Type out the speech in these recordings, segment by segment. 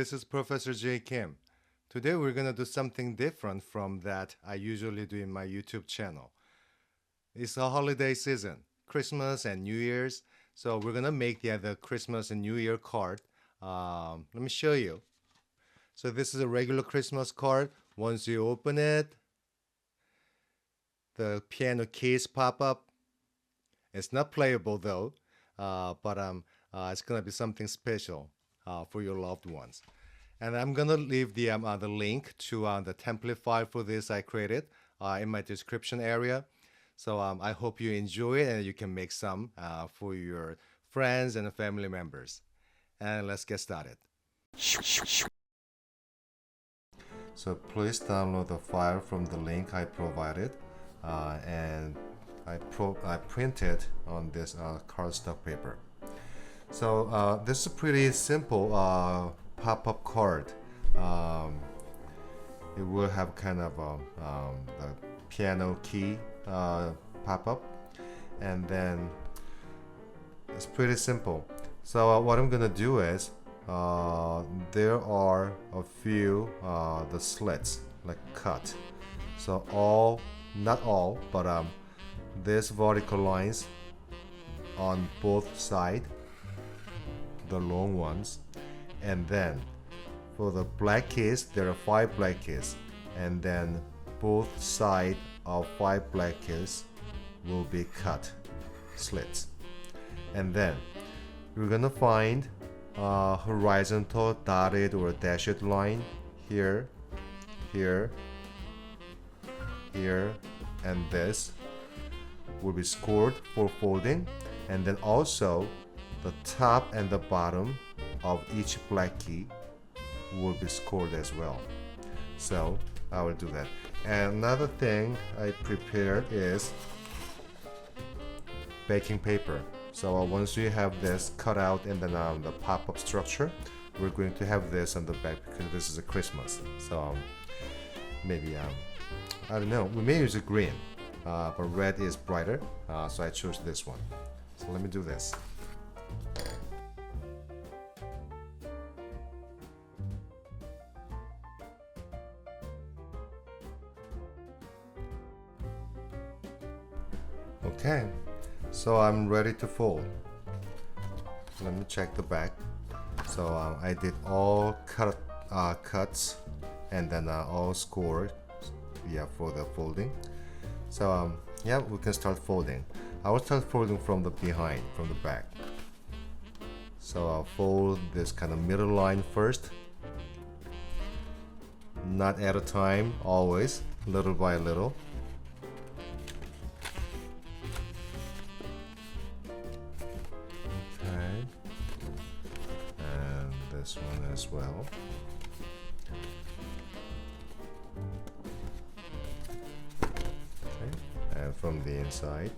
this is Professor J. Kim. Today we're gonna do something different from that I usually do in my YouTube channel. It's a holiday season, Christmas and New Year's, so we're gonna make the Christmas and New Year card. Let me show you. So this is a regular Christmas card. Once you open it, the piano keys pop up. It's not playable though, but it's gonna be something special for your loved ones. And I'm gonna leave the link to the template file for this I created in my description area. So I hope you enjoy it and you can make some for your friends and family members. And let's get started. So please download the file from the link I provided, and I printed on this cardstock paper. So this is a pretty simple pop-up card. It will have kind of a piano key pop-up, and then it's pretty simple. So what I'm gonna do is there are a few the slits like cut. So not all, but these vertical lines on both sides, the long ones, and then for the black keys there are 5 black keys, and then both sides of 5 black keys will be cut slits, and then we're gonna find a horizontal dotted or dashed line here, here, here, and this will be scored for folding, and then also the top and the bottom of each black key will be scored as well. So I will do that. And another thing I prepared is baking paper. So once you have this cut out and then the pop-up structure, we're going to have this on the back because this is a Christmas. So maybe I don't know, we may use a green, but red is brighter, so I chose this one. So let me do this. Okay, so I'm ready to fold. Let me check the back. So I did all cuts and then all scored, yeah, for the folding. So yeah, we can start folding. I will start folding from the behind, from the back. So I'll fold this kind of middle line first, not at a time, always little by little. Okay, and this one as well. Okay, and from the inside.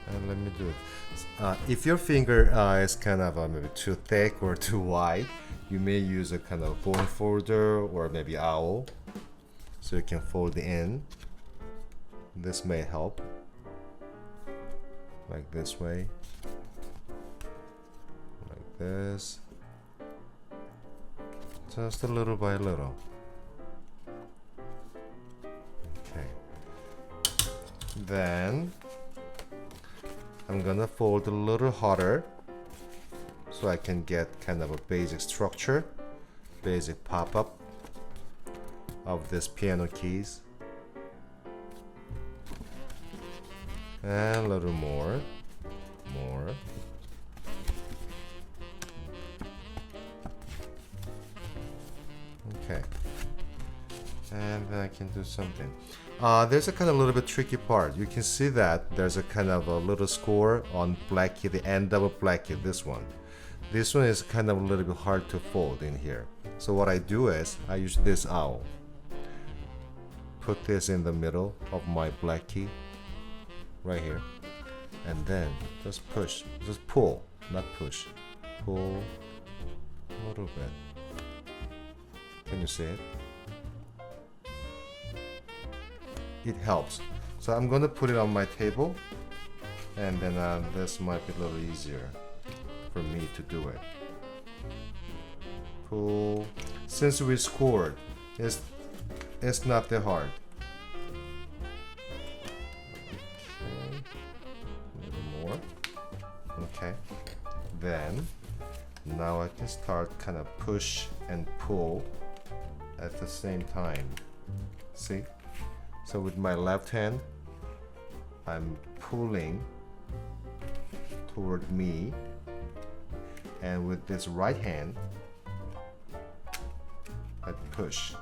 And let me do it. If your finger is kind of maybe too thick or too wide, you may use a kind of bone folder or maybe owl, so you can fold in. This may help, like this way, like this, just a little by little. Okay, then I'm gonna fold a little harder so I can get kind of a basic structure, basic pop-up of this piano keys. And a little more. Okay. And then I can do something. There's a kind of little bit tricky part. You can see that there's a kind of a little score on black key, the end of a black key, this one. This one is kind of a little bit hard to fold in here. So what I do is I use this owl. Put this in the middle of my black key, right here. And then just push, just pull, not push. Pull a little bit. Can you see it? it helps. So I'm gonna put it on my table, and then this might be a little easier for me to do it. Pull. Since we scored, it's not that hard. Okay, a little more. Okay, then now I can start kind of push and pull at the same time. See? So with my left hand, I'm pulling toward me, and with this right hand, I push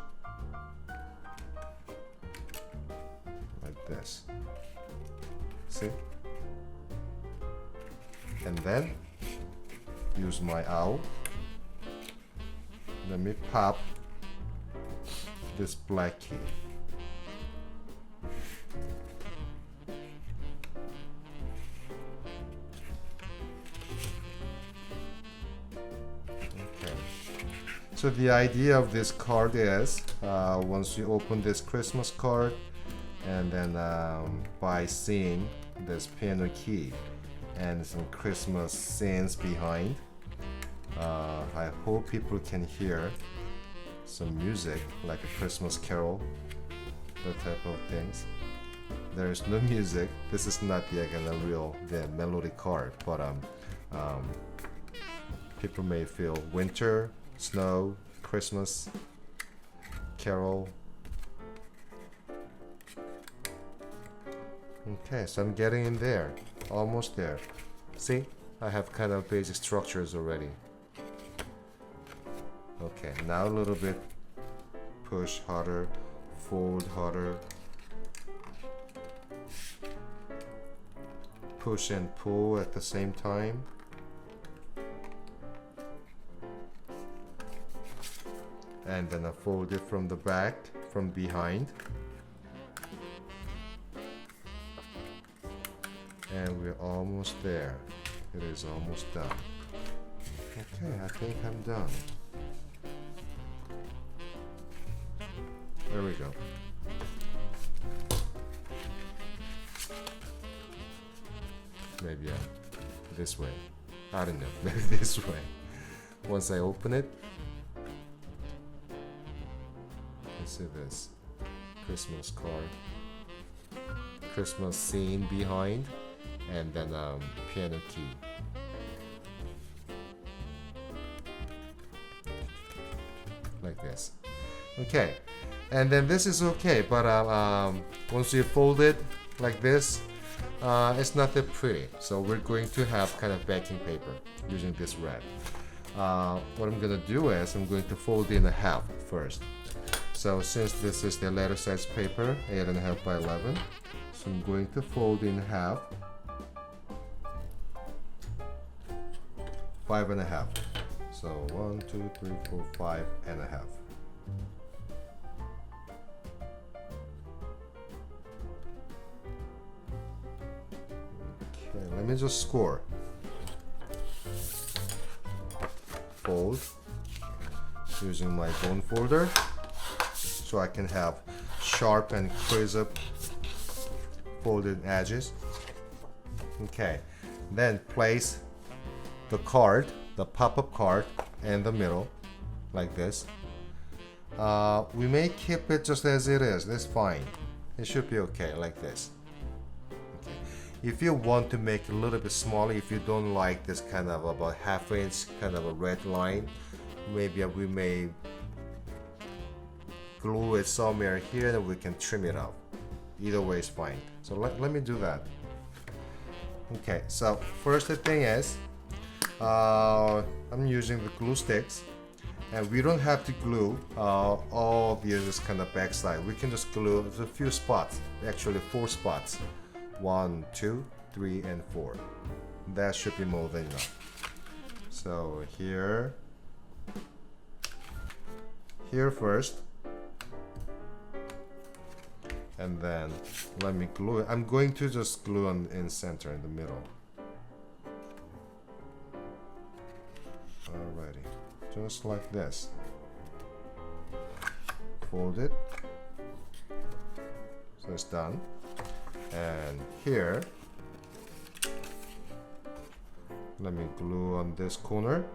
like this. See? And then use my owl. Let me pop this black key. Okay. So the idea of this card is once you open this Christmas card, and then by seeing this piano key and some Christmas scenes behind, I hope people can hear some music like a Christmas carol, that type of things. There is no music. This is not the real melody card, but people may feel winter, snow, Christmas, carol. Okay, so I'm getting in there, almost there. See, I have kind of basic structures already. Okay, now a little bit push harder, fold harder, push and pull at the same time. And then I fold it from the back, from behind. And we're almost there. It is almost done. Okay, I think I'm done. There we go. Maybe this way. I don't know, maybe this way. Once I open it, let's see this. Christmas card. Christmas scene behind, and then piano key. Like this. Okay, and then this is okay, but once you fold it like this, it's not that pretty. So we're going to have kind of backing paper using this red. What I'm gonna do is I'm going to fold in a half first. So since this is the letter size paper, 8.5 by 11, so I'm going to fold in half, 5.5. So 1, 2, 3, 4, 5.5. Okay, let me just score. Fold using my bone folder, so I can have sharp and crisp folded edges. Okay, then place the card, the pop-up card, in the middle, like this. We may keep it just as it is. That's fine. It should be okay, like this. Okay. If you want to make it a little bit smaller, if you don't like this kind of about half-inch kind of a red line, maybe we may glue it somewhere here and we can trim it out. Either way is fine. So let me do that. Okay, so first thing is I'm using the glue sticks, and we don't have to glue all this kind of backside. We can just glue a few spots, actually 4 spots. 1, 2, 3, and 4. That should be more than enough. So here first, and then let me glue it. I'm going to just glue in center, in the middle. Alrighty, just like this. Fold it, So it's done. And here, let me glue on this corner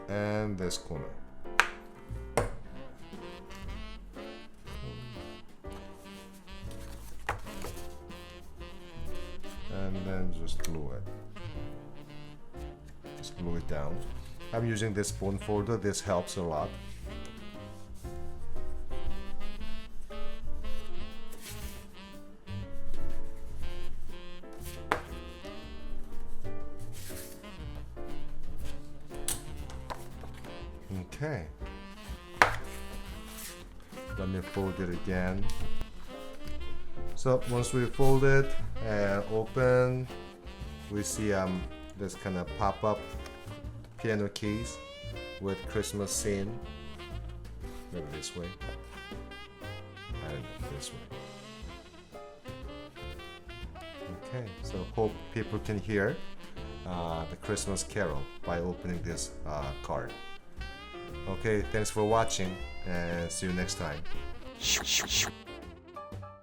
and this corner. And then just glue it. Just glue it down. I'm using this bone folder. This helps a lot. Okay. Let me fold it again. So once we fold it and open, we see this kind of pop-up piano keys with Christmas scene. Maybe this way. And this way. Okay, so hope people can hear the Christmas carol by opening this card. Okay, thanks for watching and see you next time.